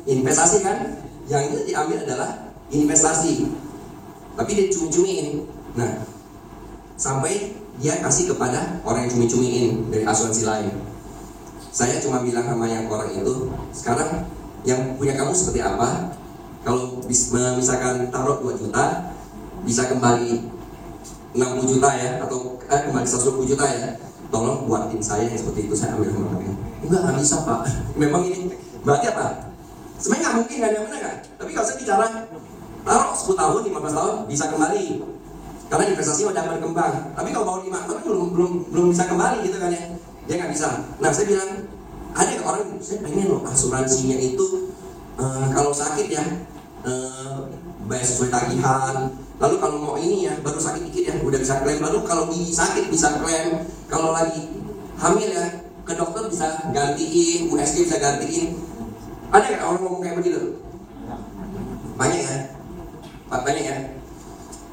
investasi kan? Yang itu diambil adalah investasi, tapi dia cumi-cumiin. Nah, sampai dia kasih kepada orang yang cumi-cumiin dari asuransi lain. Saya cuma bilang sama yang orang itu, sekarang yang punya kamu seperti apa? Kalau misalkan taruh 2 juta, bisa kembali 60 juta ya, atau kembali 120 juta ya. Tolong buatin saya yang seperti itu, saya ambil sama kalian. Enggak bisa Pak. Memang ini berarti apa? Sebenarnya nggak mungkin, nggak ada yang benar kan? Tapi kalau saya bicara taruh 10 tahun, 15 tahun bisa kembali, karena investasi udah berkembang. Tapi kalau baru 5 tahun belum bisa kembali gitu kan ya, dia nggak bisa. Nah saya bilang, ada orang, saya pengen loh asuransinya itu kalau sakit ya bayar sesuai tagihan. Lalu kalau mau ini ya baru sakit dikit ya udah bisa klaim. Lalu kalau gigi sakit bisa klaim. Kalau lagi hamil ya ke dokter bisa gantiin, USG bisa gantiin. Ada nggak orang ngomong kayak begitu? Banyak ya? Pak banyak ya?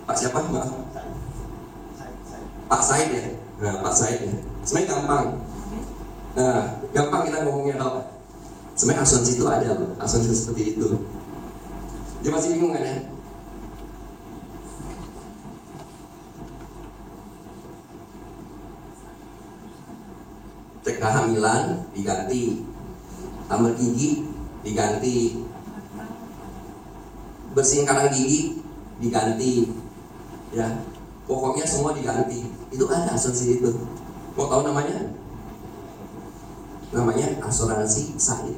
Pak siapa? Maaf. Pak Said ya? Nah, Pak Said ya. Sebenarnya gampang. Nah, gampang kita ngomongnya tau. Sebenarnya asuransi itu ada loh, asuransi seperti itu. Dia masih bingung kan ya? Cek kehamilan diganti, tambal gigi diganti, bersihin karang gigi diganti, ya pokoknya semua diganti. Itu ada asuransi itu. Mau tahu namanya? Namanya asuransi Said.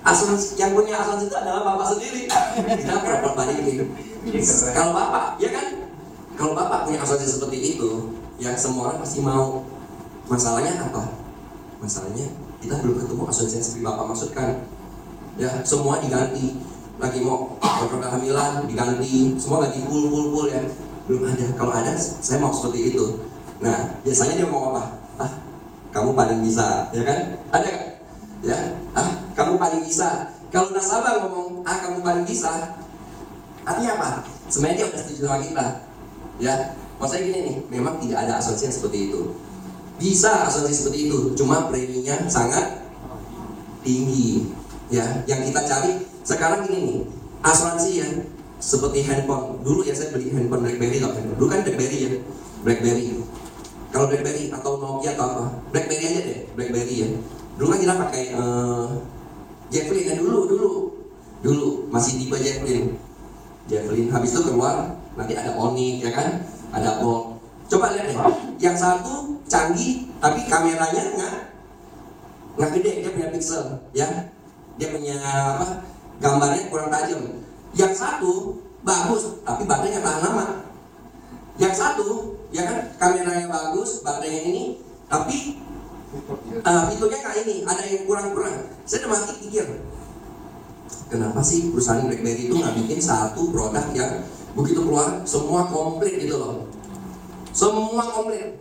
Asuransi yang punya asuransi itu adalah bapak sendiri. Kita berapa balikin? Kalau bapak, ya kan? Kalau bapak punya asuransi seperti itu, ya semua orang pasti mau. Masalahnya apa? Masalahnya kita belum ketemu asuransi yang seperti bapak maksudkan. Ya semua diganti. Lagi mau kontrol kehamilan diganti, semua lagi full ya. Belum ada. Kalau ada, saya mau seperti itu. Nah, biasanya dia mau apa? Ah, kamu paling bisa, ya kan? Ada kan? Ya, ah, kamu paling bisa. Kalau nasabah ngomong, ah kamu paling bisa, artinya apa? Sebenarnya dia udah setuju sama kita. Ya, maksudnya gini nih, memang tidak ada asuransi yang seperti itu. Bisa asuransi seperti itu, cuma preminya sangat tinggi. Ya, yang kita cari sekarang gini nih, asuransi ya seperti handphone. Dulu ya saya beli handphone BlackBerry loh. Dulu kan BlackBerry ya, BlackBerry. Kalau BlackBerry atau Nokia atau apa, BlackBerry aja deh, BlackBerry ya. Dulu kan kita pakai Javelin ya dulu masih tipe Javelin. Habis itu keluar nanti ada Onyx ya kan, ada Bolt. Coba lihat deh, yang satu canggih tapi kameranya nggak gede, dia punya pixel ya, dia punya apa, gambarnya kurang tajam. Yang satu bagus tapi baterainya tahan lama. Yang satu ya kan kameranya bagus, baterainya ini, tapi fiturnya kayak ini, ada yang kurang-kurang. Saya udah mati pikir, kenapa sih perusahaan BlackBerry itu nggak bikin satu produk yang begitu keluar semua komplit gitu loh, semua komplit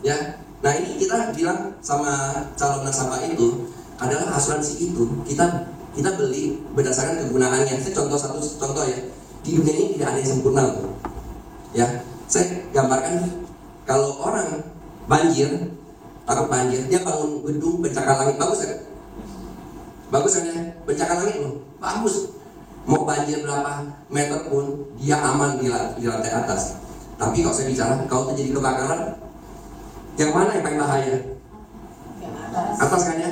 ya. Nah ini kita bilang sama calon nasabah itu adalah asuransi itu kita beli berdasarkan kegunaannya. Saya satu contoh ya, di dunia ini tidak ada yang sempurna loh. Ya, saya gambarkan kalau orang banjir, takut banjir, dia bangun gedung pencakar langit, bagus kan? Bagus kan ya? Pencakar langit loh, bagus. Mau banjir berapa meter pun dia aman di lantai atas. Tapi kalau saya bicara, kalau terjadi kebakaran, yang mana yang paling bahaya? Atas kan ya?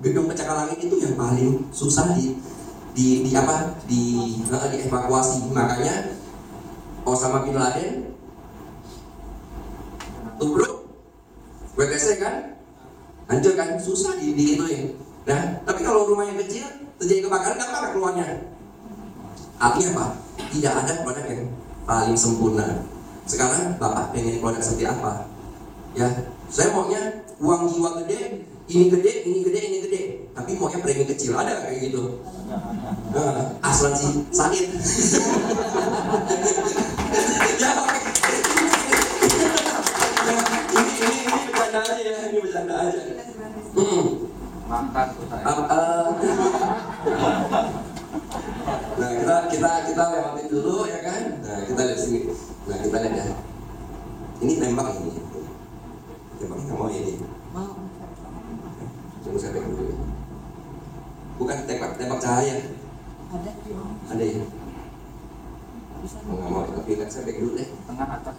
Gedung pencakar langit itu yang paling susah dievakuasi. Makanya Osama bin Laden tubruk WTC kan, hancur kan, susah diituin. Nah, tapi kalau rumahnya kecil terjadi kebakaran, gampang keluarnya. Artinya apa? Tidak ada produk yang paling sempurna. Sekarang Bapak pengen produk seperti apa? Ya, saya maunya uang jiwa gede, ini gede, tapi maunya premi kecil. Ada kayak gitu? Asuransi sakit. Ya, ini bercanda aja ya, ini bercanda aja. Makan tuh saya. Nah kita lewatin dulu ya kan. Nah kita lihat sini. Nah kita lihat ya. Ini tembak ini. Tembak nggak mau ini. Tunggu saya pegang dulu. Bukan tembak cahaya. Ada ya? Oh, nggak mau, tapi nggak, saya pegang dulu deh. Tengah atas.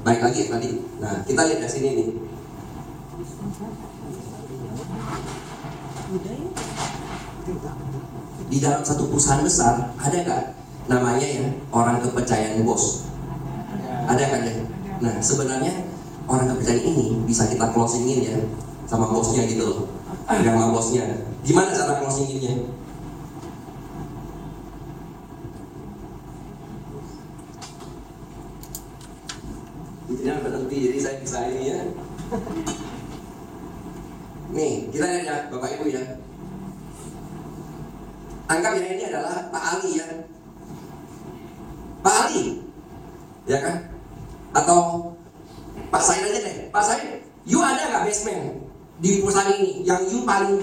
Baik lagi ya tadi. Nah, kita lihat dari sini nih. Di dalam satu perusahaan besar ada nggak namanya ya orang kepercayaan bos? Ada kan ya? Nah, sebenarnya orang kepercayaan ini bisa kita closingin ya sama bosnya gitu loh. Sama bosnya. Gimana cara closinginnya? Tidak berhenti, jadi saya bisa ini ya. Nih, kita lihat ya Bapak Ibu ya. Anggap ya ini adalah Pak Ali ya. Pak Ali, ya kan? Atau Pak Said aja deh. Pak Said, you ada nggak basement di perusahaan ini yang you paling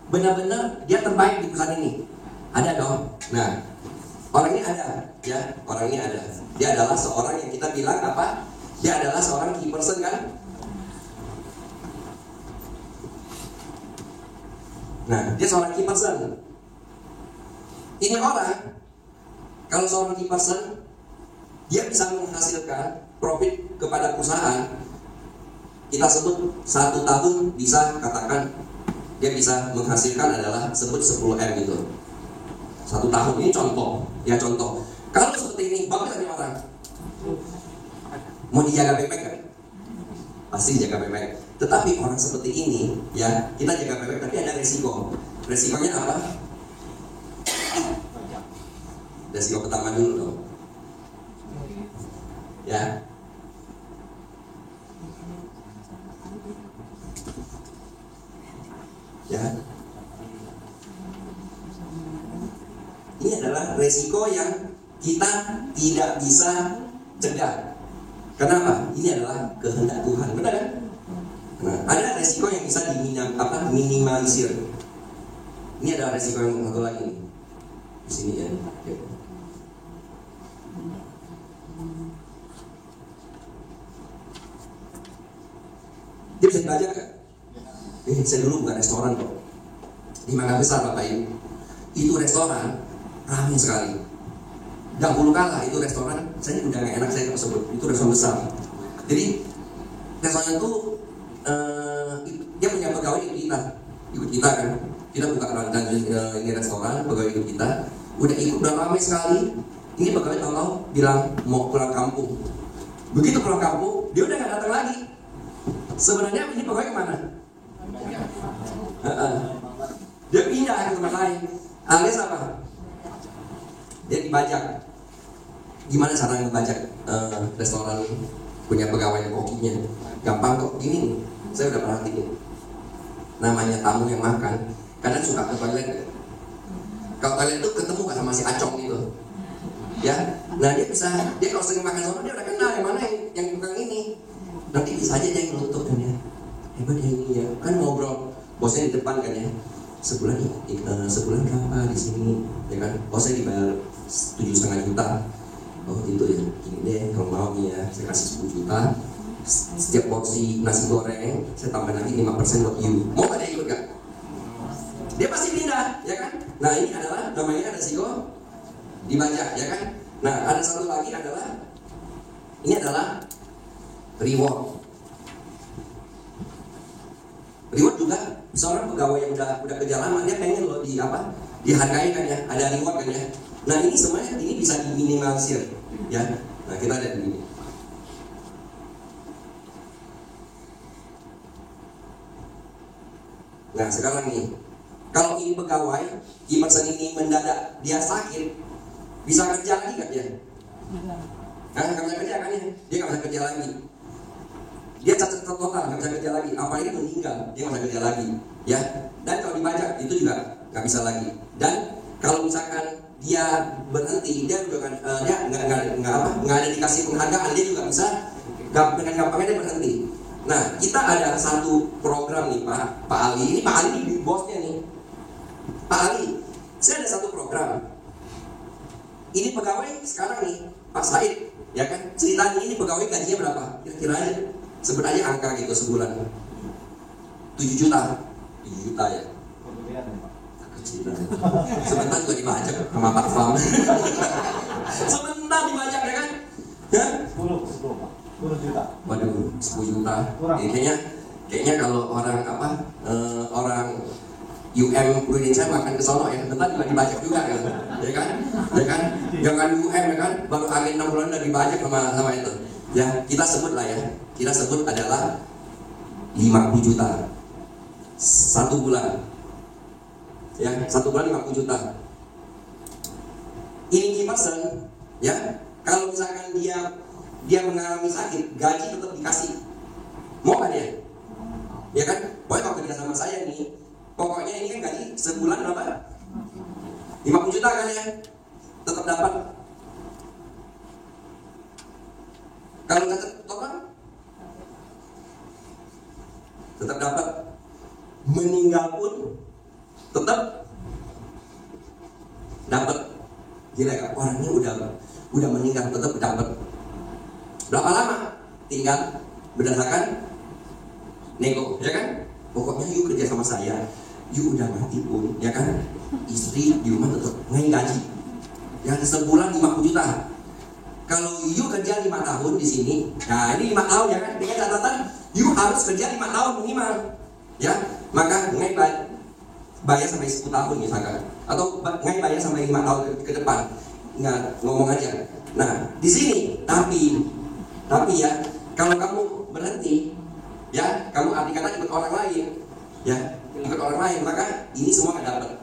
benar-benar dia terbaik di perusahaan ini? Ada dong. Nah, orang ini ada, ya. Orang ini ada. Dia adalah seorang yang kita bilang apa? Dia adalah seorang key person kan? Nah, dia seorang key person. Ini orang, kalau seorang key person, dia bisa menghasilkan profit kepada perusahaan. Kita sebut 1 tahun bisa katakan dia bisa menghasilkan adalah sebut 10M gitu. 1 tahun ini contoh, ya contoh. Kalau seperti ini, bagus ada orang mau dijaga baik-baik kan? Pasti dijaga baik-baik. Tetapi orang seperti ini, ya kita jaga baik-baik, tapi ada resiko. Resikonya apa? Resiko pertama dulu dong. Ya. Ya. Ini adalah resiko yang kita tidak bisa cegah. Kenapa? Ini adalah kehendak Tuhan, benar kan? Nah, ada resiko yang bisa minimalisir. Ini adalah resiko yang satu lagi nih. Di sini ya. Dia bisa dibaca kan? Saya dulu bukan restoran kok. Di Mangga Besar Bapak Ibu. Itu restoran ramai sekali. Dahulu kala itu restoran, saya udah gak enak saya sebut, itu restoran besar. Jadi restoran itu dia punya pegawai ikut kita kan. Kita buka ini restoran, pegawai ikut kita. Udah ramai sekali. Ini pegawai tahu bilang mau pulang kampung. Begitu pulang kampung, dia udah gak datang lagi. Sebenarnya ini pegawai kemana? Dia pindah ke tempat lain. Alias apa? Dia dibajak. Gimana cara ngebajak restoran punya pegawai kokinya? Gampang kok, gini saya udah perhatiin. Namanya tamu yang makan, kadang suka ke toilet. Kalau toilet itu ketemu gak sama si acong gitu, ya. Nah dia kalau sering makan sama dia udah kenal yang mana yang tukang ini. Nanti bisa aja dia yang nutup kan ya. Hebat ya ini ya, kan ngobrol bosnya di depan kan ya. Sebulan berapa di sini, ya kan? Oh saya dibayar 7,5 juta. Oh gitu ya, gini deh kalau mau nih ya, saya kasih 10 juta. Setiap porsi nasi goreng saya tambah lagi 5% buat you. Mau gak dia ikut gak? Dia pasti pindah, ya kan? Nah ini adalah namanya resiko dibajak, ya kan? Nah ada satu lagi adalah ini adalah reward. Reward juga seorang pegawai yang udah kerja lama, dia pengen loh dihargai kan ya, ada reward kan ya. Nah ini semuanya ini bisa diminimalisir, ya. Nah kita lihat begini. Nah sekarang nih, kalau ini pegawai, person ini mendadak dia sakit, bisa kerja lagi gak dia? Nah, gak bisa kerja kan ya? Dia gak bisa kerja lagi. Dia cacat total, gak bisa kerja lagi. Apalagi meninggal, dia gak bisa kerja lagi, ya. Dan kalau dibajak itu juga gak bisa lagi. Dan kalau misalkan dia berhenti, dia juga kan dia nggak ada dikasih penghargaan, dia juga bisa dengan gampangnya dia berhenti. Nah kita ada satu program nih Pak Ali, ini Pak Ali ini bosnya nih. Pak Ali, saya ada satu program. Ini pegawai sekarang nih Pak Said, ya kan? Ceritanya ini pegawai gajinya berapa? Kira-kira aja sebut aja angka gitu sebulan 7 juta. 7 juta ya. Kecilan. Sebentar juga dibajak sama Pak Fam. Sebentar dibajak ya kan? Ya? 10 juta. Waduh, 10 juta. Kayaknya kalau orang orang UM Udin saya makan ke sono ya, bentar juga dibajak juga kan, ya kan? Jangan UM ya kan, baru angin 6 bulan udah dibajak sama itu. Ya kita sebut lah ya, kita sebut adalah 50 juta 1 bulan. Ya, 1 bulan 50 juta. Ini key person, ya. Kalau misalkan dia mengalami sakit, gaji tetap dikasih. Mau kan dia? Ya kan? Pokoknya kalau kerja sama saya nih, pokoknya ini kan gaji sebulan berapa? 50 juta kan ya? Tetap dapat. Kalau nggak tetap tetap dapat. Meninggal pun tetap dapat. Gila kan? Orangnya udah meninggal tetap dapat. Berapa lama? Tinggal berdasarkan nego, ya kan? Pokoknya you kerja sama saya, you udah mati pun, ya kan? Istri di rumah tetap ngai gaji. Yang sebulan 50 juta. Kalau you kerja 5 tahun di sini, nah ini 5 tahun ya kan? Dengan catatan you harus kerja 5 tahun minimal, ya. Maka ngai bayar sampai 10 tahun misalkan, atau ngai bayar sampai 5 tahun ke depan. Nggak ngomong aja. Nah di sini tapi ya kalau kamu berhenti, ya kamu artikan ikut orang lain, ya ikut orang lain, maka ini semua akan dapat.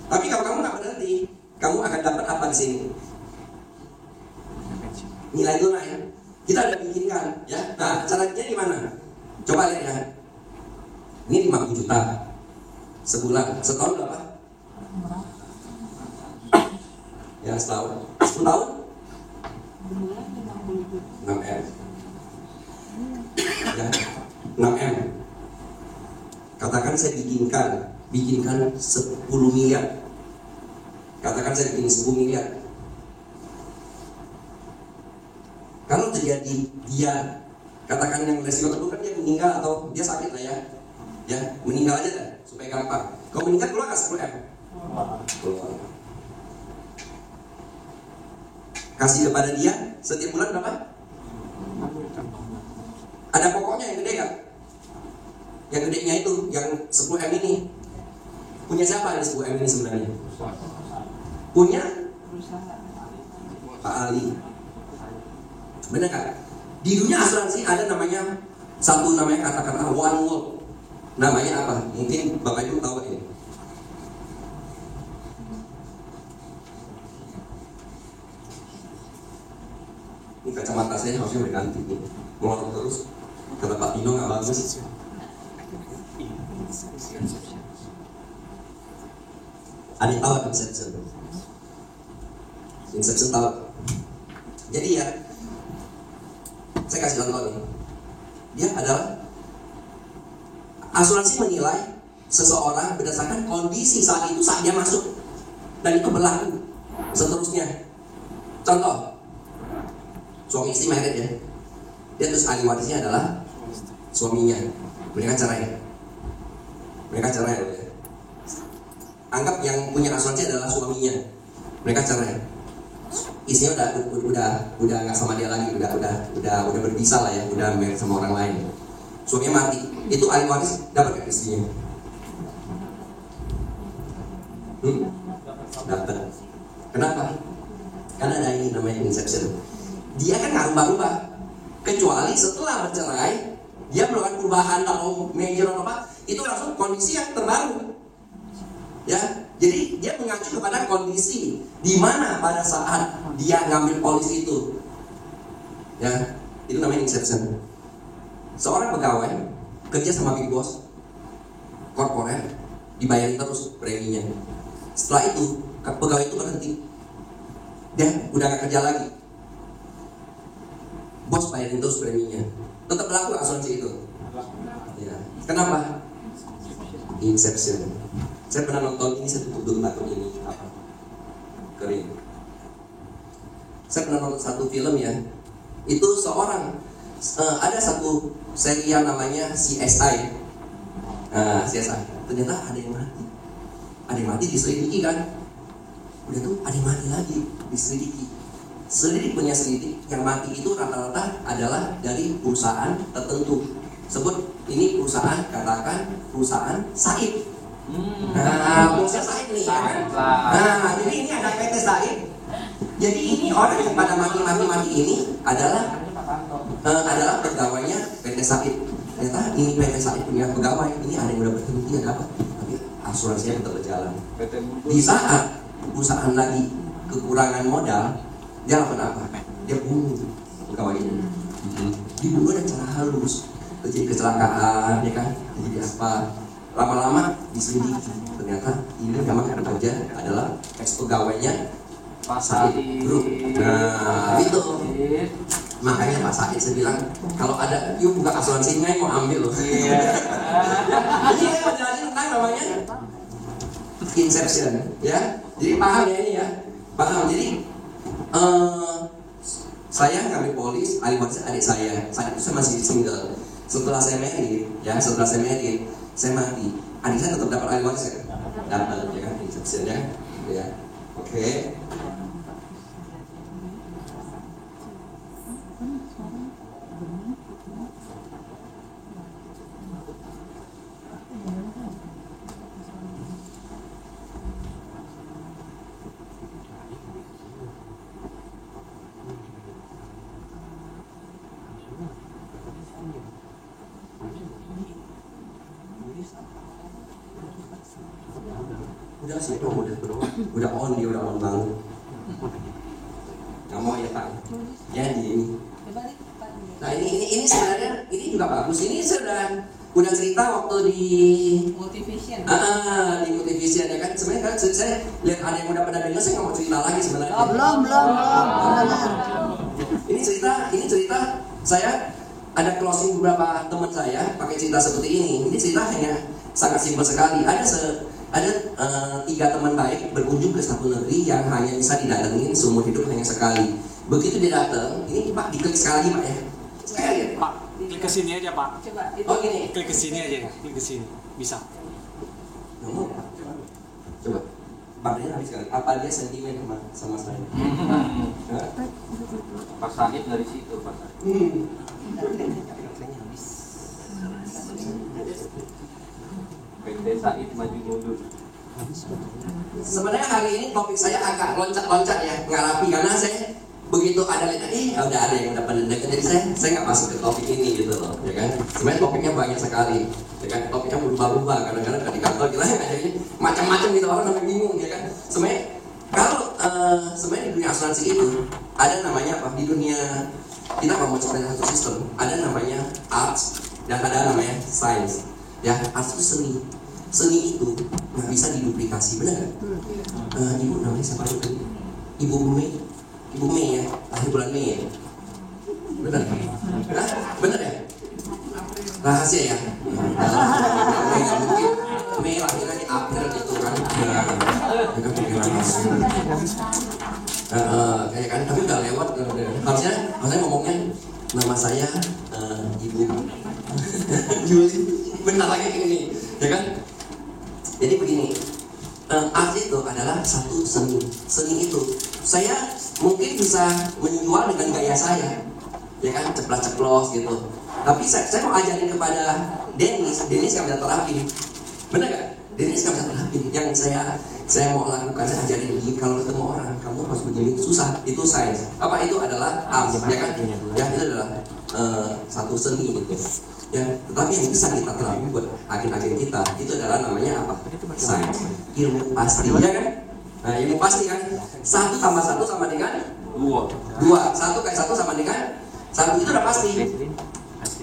Tapi kalau kamu nggak berhenti, kamu akan dapat apa di sini? Nilai tunai ya. Kita udah bikinkan, ya. Nah caranya gimana? Coba lihat ya. Ini 50 juta sebulan, setahun berapa? Ya setahun, 10 tahun 6M, ya 6M. Katakan saya bikinkan 10 miliar. Katakan saya bikin 10 miliar. Kalau terjadi dia, katakan yang resiko terburuk kan dia meninggal atau dia sakit lah ya meninggal aja dah supaya gampang. Kalau meninggal keluar nggak 10M? Keluar. Kasih kepada dia setiap bulan berapa? Ada pokoknya yang gede kan? Yang gedenya itu, yang 10M ini punya siapa yang 10M ini sebenarnya? Punya Pak Ali. Benar kan? Di dunia asuransi ada namanya kata-kata one word. Namanya apa? Mungkin Bapak Ibu tahu ini. Ini kacamata saya harusnya berganti nih. Ngorok terus. Kata Pak Tino nggak bagus. Ada tahu Inception? Inception tahu. Jadi ya, saya kasih contoh nih. Dia adalah asuransi menilai seseorang berdasarkan kondisi saat dia masuk, dan itu berlaku seterusnya. Contoh, suami istri married ya, dia terus ahli warisnya adalah suaminya. Mereka cerai ya. Anggap yang punya asuransi adalah suaminya. Mereka cerai. Istrinya udah nggak sama dia lagi, udah berpisah lah ya, udah married sama orang lain. Suaminya mati. Itu ahli waris dapat nggak istrinya? Dapat. Kenapa? Karena ada ini namanya inception. Dia kan nggak rubah-rubah, kecuali setelah bercerai dia melakukan perubahan atau major atau apa, itu langsung kondisi yang terbaru, ya. Jadi dia mengacu kepada kondisi di mana pada saat dia ngambil polis itu, ya. Itu namanya inception. Seorang pegawai kerja sama big boss korporat, dibayar terus preminya. Setelah itu pegawai itu berhenti, dia udah gak kerja lagi. Bos bayarin terus preminya, tetap berlaku asuransi itu. Ya. Kenapa? Inception. Saya pernah nonton ini, saya tutup dulu takut ini apa? Kering. Saya pernah nonton satu film ya. Itu seorang ada satu serial namanya CSI. Nah, CSI. Ternyata ada yang mati. Ada yang mati diselidiki kan. Udah tuh ada yang mati lagi diselidiki. Selidik punya selidik, yang mati itu rata-rata adalah dari perusahaan tertentu. Sebut ini perusahaan, katakan perusahaan Said. Nah, perusahaan Said nih ya kan. Nah, jadi ini ada PT Said. Jadi ini orang yang pada mati ini adalah pegawainya PT Said. Ternyata ini PT Said punya pegawai, ini ada yang udah berhenti, ada apa? Tapi asuransinya tetap berjalan. Di saat perusahaan lagi kekurangan modal, dia lakukan apa? Dia bunuh pegawai ini. Dibunuh dengan cara halus. Terjadi kecelakaan, ya kan? Terjadi apa? Lama-lama diselidiki. Ternyata ini memang yang bekerja adalah ex pegawainya Pak Said Group. Nah, itu. Makanya Pak Said saya bilang, kalau ada yuk buka asuransinya mau ambil loh. Ini saya mau jelasin tentang namanya inception, ya. Jadi paham ya ini ya, paham. Jadi saya ngambil polis, ahli waris adik saya. Saat itu saya masih single. Setelah saya married, saya mati. Adik saya tetap dapat ahli waris ya, dapat ya kan inception ya. Oke. Udah on banget. Nggak mau ya Pak. Jadi ini. Nah ini sebenarnya ini juga bagus. Ini udah cerita waktu di Multivision. Di Multivision ya kan. Sebenarnya kan saya lihat ada yang udah pada dengar, saya nggak mau cerita lagi sebenarnya. Belum. Ini cerita saya ada closing beberapa teman saya pakai cerita seperti ini. Ini cerita hanya sangat simpel sekali. Ada 3 teman baik berkunjung ke satu negeri yang hanya bisa didatengin seumur hidup hanya sekali. Begitu dia datang, ini Pak diklik sekali Pak ya. Sekali ya. Pak, klik ke sini aja Pak. Coba itu. Oh gini. Klik ke sini aja, klik ke sini. Bisa. Nomor Pak. Coba. Pak dia habis sekali. Apa dia sentimen sama saya? Pak Said dari situ Pak Said. PT Said maju mundur. Sebenarnya hari ini topik saya agak loncat-loncat ya, ngarapi karena saya begitu ada udah ada yang udah pendengar, jadi saya nggak masuk ke topik ini gitu loh, ya kan? Sebenarnya topiknya banyak sekali, ya kan? Topiknya berubah-ubah, kadang-kadang di kantor kita ngajarin macam-macam gitu, orang namanya bingung, ya kan? Sebenarnya kalau sebenarnya di dunia asuransi itu ada namanya apa? Di dunia kita kalau mau ceritain satu sistem, ada namanya arts dan ada namanya science. Ya, arts itu seni. Seni itu nggak bisa diduplikasi, benar nggak? Ibu namanya siapa itu? Ibu Mei ya, lahir bulan Mei ya. Benar? Hah? Benar ya? Rahasia ya? Nggak mungkin. Mei lahirnya di April gitu kan? Ya kan mungkin rahasia. Kayak kan, tapi udah lewat. Harusnya ngomongnya nama saya Ibu Juli. Bentar lagi ini, ya kan? Jadi begini, art itu adalah satu seni. Seni itu saya mungkin bisa menjual dengan gaya saya, ya kan, ceplas-ceplos gitu. Tapi saya mau ajarin kepada Dennis nggak bisa terapin, benar nggak? Dennis nggak bisa terapin. Yang saya mau lakukan, saya ajarin begini, kalau ketemu orang kamu harus begini, susah. Itu sains. Apa itu adalah art, ya kan? Ya itu adalah satu seni gitu. Ya, tetapi yang bisa kita terapin buat agen-agen kita itu adalah namanya apa? Sains, ilmu pasti, ya kan? Nah, ilmu pasti kan 1 tambah 1 sama dengan 2. 1 kayak 1 sama dengan 1, itu udah pasti.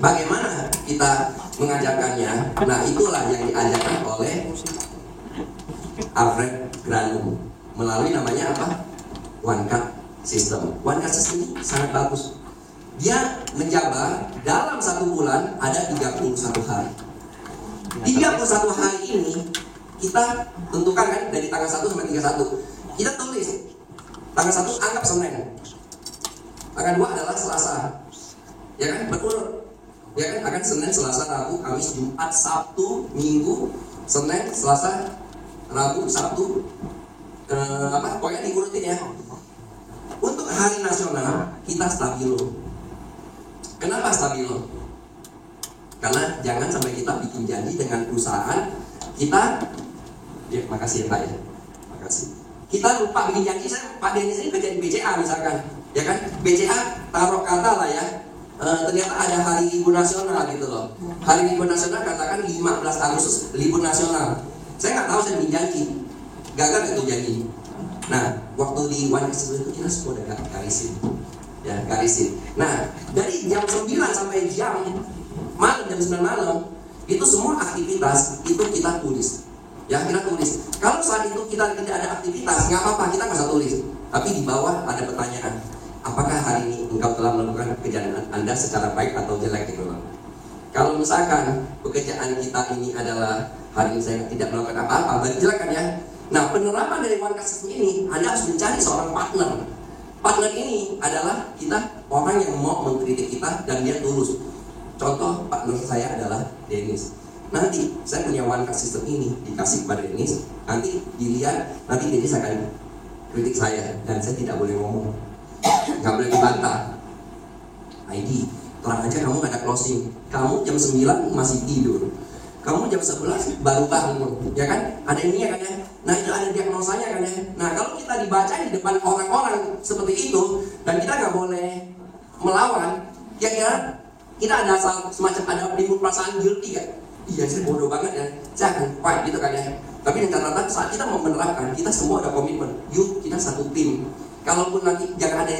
Bagaimana kita mengajarkannya? Nah, itulah yang diajarkan oleh Alfred Granum melalui namanya apa? One Cut System. One Cut System ini sangat bagus. Dia menjabar dalam 1 bulan ada 31 hari. 31 hari ini kita tentukan kan dari tanggal 1 sampai 31. Kita tulis tanggal 1 anggap Senin, tanggal 2 adalah Selasa, ya kan, berurut. Ya kan, akan Senin, Selasa, Rabu, Kamis, Jumat, Sabtu, Minggu, Senin, Selasa, Rabu, Sabtu, pokoknya diurutin ya. Untuk hari nasional kita stabilo. Kenapa stabilo? Karena jangan sampai kita bikin janji dengan perusahaan kita. Ya, makasih ya Pak ya, makasih. Kita lupa bikin janji. Pak Denis ini kerja di BCA misalkan, ya kan? BCA taruh kata lah ya. Ternyata ada hari libur nasional gitu loh. Hari libur nasional katakan 15 Agustus libur nasional. Saya nggak tahu, saya bikin janji, gagal itu janji. Nah, waktu di One sebelum itu kita semua udah garisin, ya garisin. Nah, dari jam 9 sampai jam 9 malam itu semua aktivitas itu kita tulis, ya kita tulis. Kalau saat itu kita tidak ada aktivitas, nggak apa-apa, kita nggak usah tulis. Tapi di bawah ada pertanyaan. Apakah hari ini engkau telah melakukan pekerjaan Anda secara baik atau jelek gitu loh. Kalau misalkan pekerjaan kita ini adalah hari ini saya tidak melakukan apa-apa, berarti jelek kan ya. Nah, penerapan dari One Kasus ini, Anda harus mencari seorang partner. Partner ini adalah kita orang yang mau mengkritik kita dan dia tulus. Contoh partner saya adalah Dennis. Nanti saya punya One Kasus System ini dikasih kepada Dennis, nanti dilihat, nanti Dennis akan kritik saya dan saya tidak boleh ngomong. Gak boleh dibantah. ID, terang aja kamu gak ada closing. Kamu jam 9 masih tidur. Kamu jam 11 baru bangun, ya kan? Ada ininya kan ya? Nah itu ada diagnosanya kan ya? Nah kalau kita dibaca di depan orang-orang seperti itu dan kita gak boleh melawan, kira-kira kita ada semacam ada timbul perasaan guilty kan? Iya saya bodoh banget ya, saya akan fight gitu kan ya. Tapi dengan catatan saat kita mau menerapkan, kita semua ada komitmen. Yuk kita satu tim. Kalaupun nanti jangan ada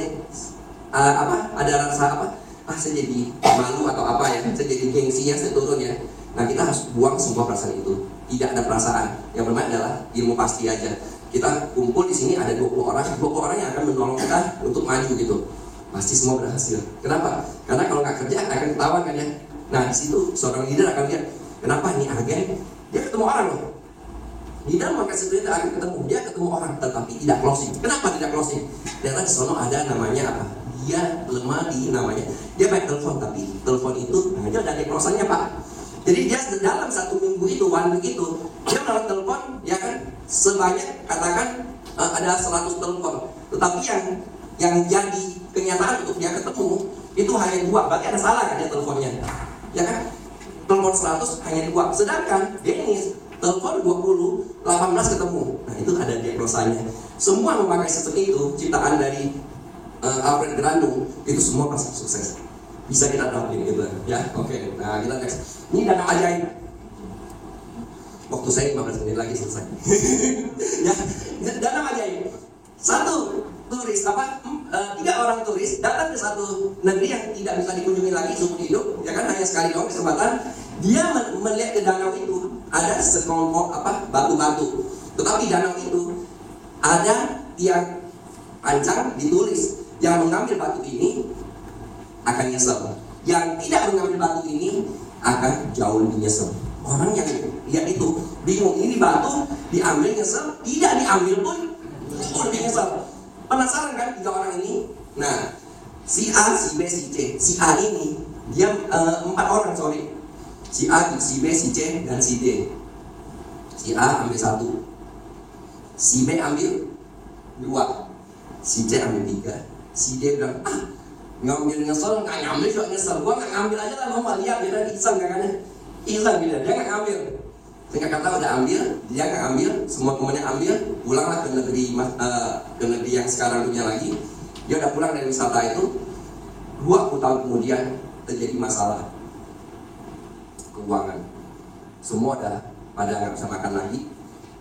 ada rasa saya jadi malu atau apa ya, saya jadi gengsinya saya turun ya. Nah kita harus buang semua perasaan itu. Tidak ada perasaan. Yang bermain adalah ilmu pasti aja. Kita kumpul di sini ada 20 orang yang akan menolong kita untuk maju gitu. Pasti semua berhasil. Kenapa? Karena kalau nggak kerja akan ketahuan kan ya. Nah di situ seorang leader akan lihat kenapa ini agen dia ketemu orang loh. Leader maka sebenarnya akan ketemu, dia ketemu orang tetapi tidak closing. Kenapa tidak closing? Ternyata di sana ada namanya apa? Dia lemah di namanya. Dia baik telepon tapi telepon itu hanya ada closingnya Pak. Jadi dia dalam satu minggu itu, one week itu, dia melalui telepon, ya kan, sebanyak katakan ada 100 telepon. Tetapi yang jadi kenyataan untuk dia ketemu itu hanya 2. Berarti ada salah kan ya teleponnya, ya kan? Telepon 100 hanya 2. Sedangkan Dennis telepon 20, 18 ketemu. Nah itu ada diagnosanya. Semua memakai sistem itu, ciptaan dari Alfred Grandung, itu semua pasti sukses. Bisa kita dapetin gitu ya. Oke. Nah kita next. Ini dana ajaib. Waktu saya 15 menit lagi selesai. Ya, dana ajaib. Satu turis 3 orang turis datang ke satu negeri yang tidak bisa dikunjungi lagi seumur hidup, ya kan, hanya sekali doang kesempatan. Dia melihat ke danau itu ada sekelompok batu-batu. Tetapi danau itu ada tiang pancang ditulis yang mengambil batu ini akan nyesel. Yang tidak mengambil batu ini akan jauh lebih nyesel. Orang yang lihat itu bingung, ini batu diambil nyesel, tidak diambil pun lebih nyesel. Penasaran kan 3 orang ini? Nah, si A, si B, si C. Si A ini dia 4 orang sorry. Si A, si B, si C, dan si D. Si A ambil 1, si B ambil 2, si C ambil 3. Si D bilang ngambil nyesel, nggak ngambil juga nyesel. Gua nggak ngambil aja lah, mau lihat dia iseng kan? Iseng gitu, dia nggak ngambil. Singkat kata udah ambil, dia nggak ambil, semua temannya ambil, pulanglah ke negeri yang sekarang punya lagi. Dia udah pulang dari wisata itu, 20 tahun kemudian terjadi masalah keuangan. Semua udah pada nggak bisa makan lagi,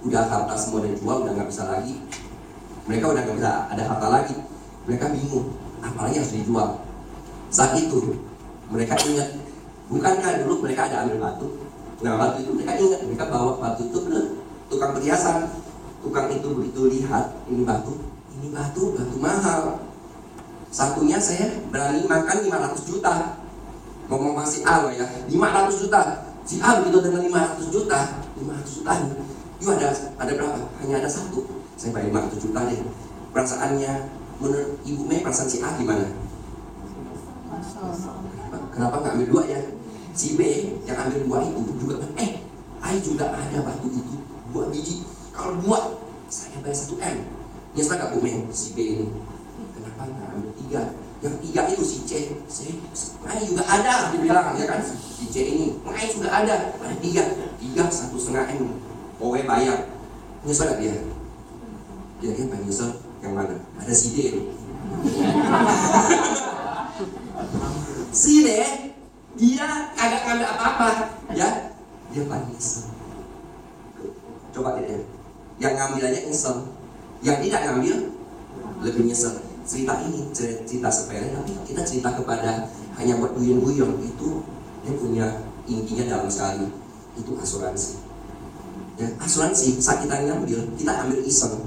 udah harta semua udah dijual, udah nggak bisa lagi. Mereka udah nggak bisa ada harta lagi. Mereka bingung, apalagi harus dijual. Saat itu mereka ingat, bukankah dulu mereka ada ambil batu? Nah batu itu mereka ingat, mereka bawa batu itu ke tukang perhiasan. Tukang itu begitu lihat, ini batu mahal. Satunya saya berani makan 500 juta. Ngomong masih A loh ya, 500 juta. Si A begitu dengan 500 juta yuk ada berapa? Hanya ada 1. Saya bayar 500 juta deh. Perasaannya menurut Ibu Mei, perasaan si A gimana? Kenapa nggak ambil 2 ya? si B yang ambil buah itu juga I juga ada batu itu 2 biji. Kalau 2 saya bayar 1 M. Nyesel gak Bu Men si B ini? Kenapa nggak ambil 3? Yang 3 itu si C juga ada, dibilang ya kan, si C ini juga ada 3 1,5 M. Owe bayar. Nyesel gak dia? Dia pengen nyesel yang mana? Ada si D itu. Si D dia agak ngambil apa-apa ya, dia paling nyesel. Coba kita yang ngambil aja nyesel, yang tidak ngambil lebih nyesel. Cerita ini cerita sepele, tapi kita cerita kepada hanya buat guyon-guyon, itu dia punya intinya dalam sekali, itu asuransi. Ya, asuransi saat kita ngambil, kita ambil iseng.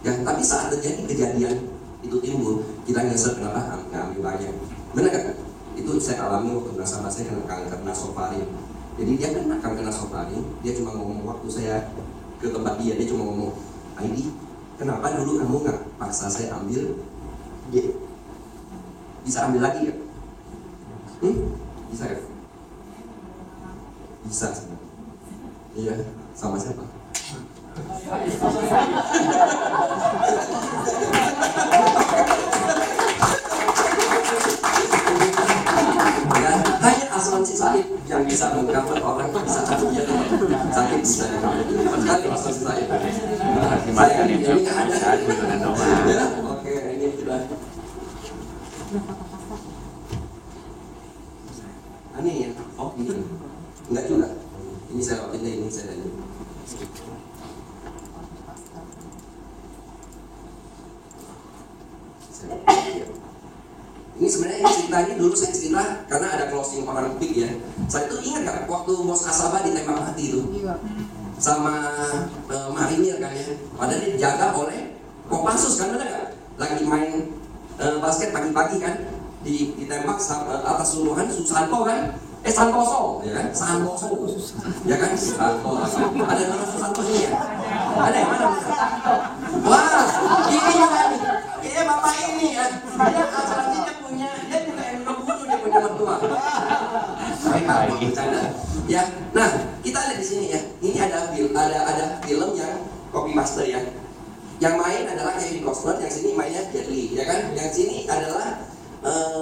Ya, tapi saat terjadi kejadian itu timbul, kita nyesel kenapa ngambil banyak. Benar kan? Itu saya alami waktu nasabah saya kena kanker nasofaring. Jadi dia kena kanker nasofaring, dia cuma ngomong waktu saya ke tempat dia cuma ngomong, Aidi, kenapa dulu kamu nggak paksa saya ambil? Dia bisa ambil lagi ya? Bisa ya? Bisa sebenarnya. Iya, sama siapa? Ya, hanya asuransi Said yang bisa mengcover orang saat dia sakit bisa sekali asuransi Said. Saya ini nggak ada. Ya, oke, ini sudah. Ini ya, oh ini enggak juga. Ini saya waktu ini saya ini. Ini sebenarnya ceritanya dulu saya cerita karena ada closing orang big ya. Saya tuh ingat gak waktu bos Asaba ditembak mati itu sama marinir kan ya. Padahal dia dijaga oleh Kopassus kan, benar gak? Lagi main basket pagi-pagi kan, ditembak atas suruhan Susanto kan? Santoso ya kan? Santoso ya kan? Santoso. Ada nama Susanto ini ya? Ada yang mana? Wah, ini juga nih. Kayaknya bapak ini ya. Dia asuransi dia punya, dia juga yang ngebunuh, dia punya mertua. Saya bercanda. Ya, nah kita lihat di sini ya. Ini ada film yang copy master ya. Yang main adalah Kevin Costner, yang sini mainnya Jet Li, ya kan? Yang sini adalah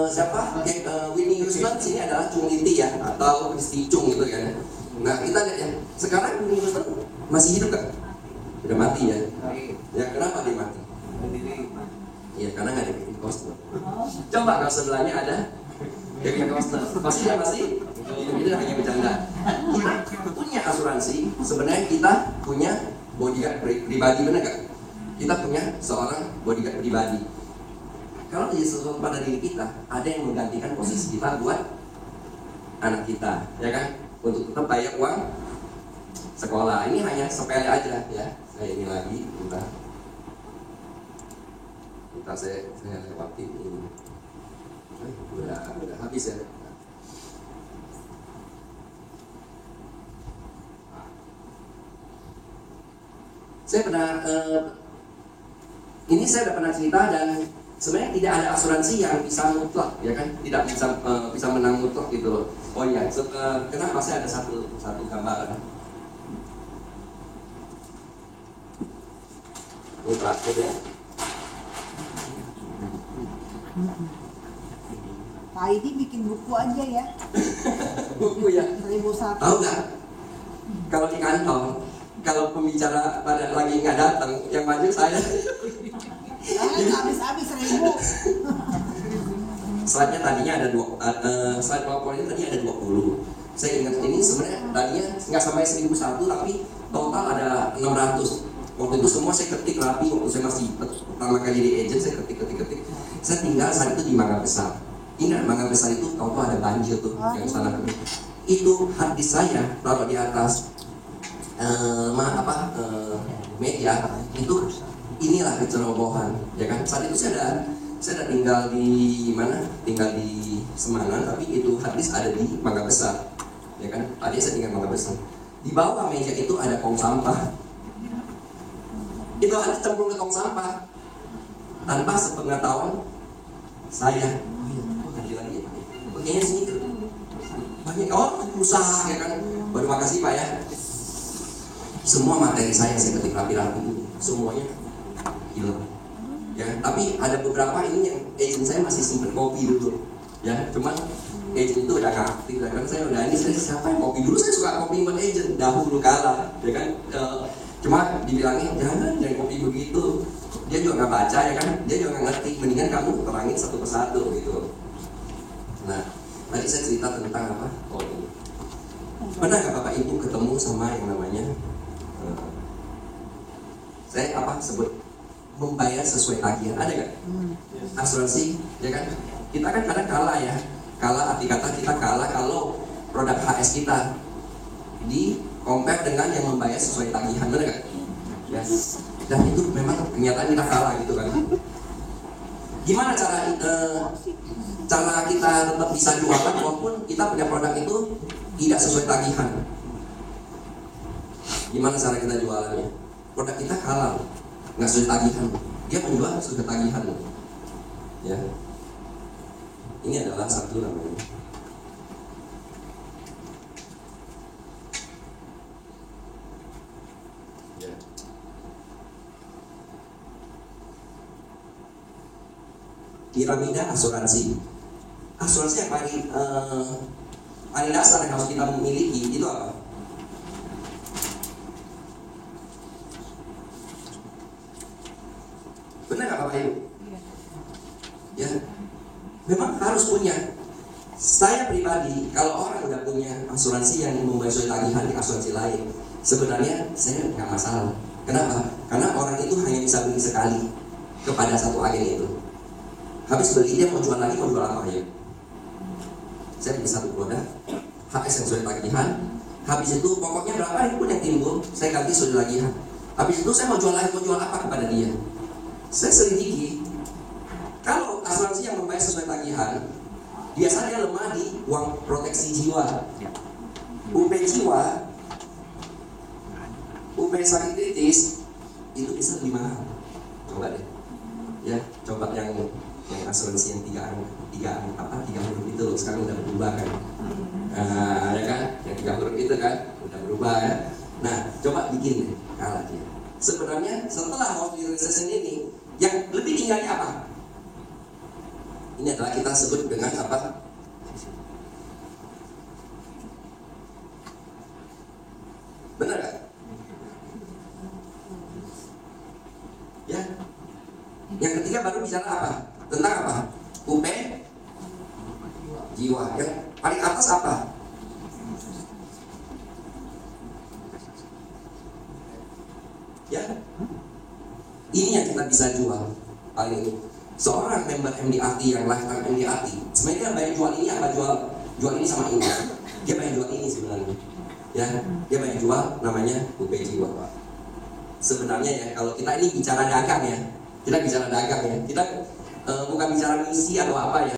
siapa? Whitney Houston, sini adalah Chung Li ya, atau Christy Chung gitu kan. Nah kita lihat ya. Sekarang Whitney Houston masih hidup kan? Udah mati ya. Ya kenapa dia mati? Iya karena nggak ada Kevin Costner. Coba kalau sebelahnya ada Kevin Costner, pasti dia masih itu hanya bercanda. Kita punya asuransi, sebenarnya kita punya bodyguard pribadi, benar gak? Kita punya seorang bodyguard pribadi. Kalau terjadi sesuatu pada diri kita, ada yang menggantikan posisi kita buat anak kita, ya kan? Untuk tetap bayar uang sekolah. Ini hanya sepele aja ya. Saya ini lagi, bentar saya lewatin ini. Udah habis ya. Saya pernah ini saya udah pernah cerita, dan sebenarnya tidak ada asuransi yang bisa mutlak, ya kan? Tidak bisa menang mutlak gitu loh. Oh iya, kenapa saya ada satu gambaran? Ini terakhir ya. Pak Aidi bikin buku aja ya. Buku ya. 1001. Tahu nggak? Kalau di kantor, kalau pembicara pada lagi nggak datang, yang maju saya. Habis-habis 1000. Slide-nya tadinya ada slide PowerPoint tadi ada 20. Saya ingat ini sebenarnya tadinya nggak sampai 1001, tapi total ada 600. Waktu itu semua saya ketik rapi, waktu saya masih pertama kali di agent, saya ketik. Saya tinggal saat itu di Mangga Besar. Ingat Mangga Besar itu, tahu ada banjir tuh yang sana tuh. Itu hard disk saya taruh di atas media itu. Inilah kecerobohan, ya kan? Saat itu saya ada tinggal di mana? Tinggal di Semarang, tapi itu hard disk ada di Mangga Besar, ya kan? Tadi saya tinggal di Mangga Besar. Di bawah meja itu ada tong sampah. Itu harus cemplung ke tong sampah tanpa sepengetahuan saya. Kayaknya sini banyak orang usaha ya kan. Waduh makasih Pak ya. Semua materi saya ketik rapi-rapi, semuanya hilang. Ya, tapi ada beberapa ini yang agent saya masih simpen kopi dulu. Ya, cuman agent itu udah gak aktif, ya kan saya udah ini saya siapa yang kopi dulu, saya suka kopi buat agent dahulu kala, ya kan. Cuma dibilangin jangan kopi begitu, dia juga nggak baca ya kan, dia juga nggak ngerti, mendingan kamu terangin satu persatu gitu. Nah, tadi saya cerita tentang apa? Oh, ini. Pernah nggak Bapak Ibu ketemu sama yang namanya saya sebut membayar sesuai tagihan, ada nggak? Asuransi, ya kan? Kita kan kadang kalah ya, arti kata kita kalah kalau produk HS kita di compare dengan yang membayar sesuai tagihan, benar nggak? Ya. Dan itu memang kenyataan kita kalah gitu kan. Gimana cara kita tetap bisa jualan walaupun kita punya produk itu tidak sesuai tagihan? Gimana cara kita jualannya? Produk kita halal, nggak sesuai tagihan. Dia menjual sesuai tagihan. Ya. Ini adalah satu namanya. Ya. Piramida asuransi. Asuransi yang paling dasar yang harus kita miliki itu apa? Benar nggak Bapak Ibu? Ya, memang harus punya. Saya pribadi, kalau orang udah punya asuransi yang membayar sesuai tagihan di asuransi lain, sebenarnya saya nggak masalah. Kenapa? Karena orang itu hanya bisa beli sekali kepada satu agen itu. Habis beli dia mau jual lagi, mau jual apa ya? Saya beli satu produk HS yang sesuai tagihan. Habis itu pokoknya berapa pun yang timbul, saya ganti sesuai tagihan. Habis itu saya mau jual lagi, mau jual apa kepada dia? Saya selidiki, kalau asuransi yang membayar sesuai tagihan, biasanya lemah di uang proteksi jiwa, UP jiwa, UP sakit kritis, itu bisa lebih mahal. Coba deh, ya coba yang asuransi yang tiga huruf itu loh, sekarang udah berubah kan, ya kan, yang 3 huruf itu kan udah berubah ya. Nah, coba bikin deh, kalah dia. Sebenarnya setelah hospitalization ini, yang lebih tingginya apa? Ini adalah kita sebut dengan apa? Benar gak? Ya. Yang ketiga baru bicara apa? Tentang apa? UP jiwa. Yang paling atas apa? Ya. Ini yang kita bisa jual paling ini. Seorang member MDRT yang lifetime MDRT, sebenarnya dia banyak jual ini apa jual ini sama ini. Dia banyak jual ini sebenarnya. Ya, dia banyak jual namanya UP jiwa. Sebenarnya ya kalau kita ini bicara dagang ya, kita bicara dagang ya, kita bukan bicara misi atau apa ya.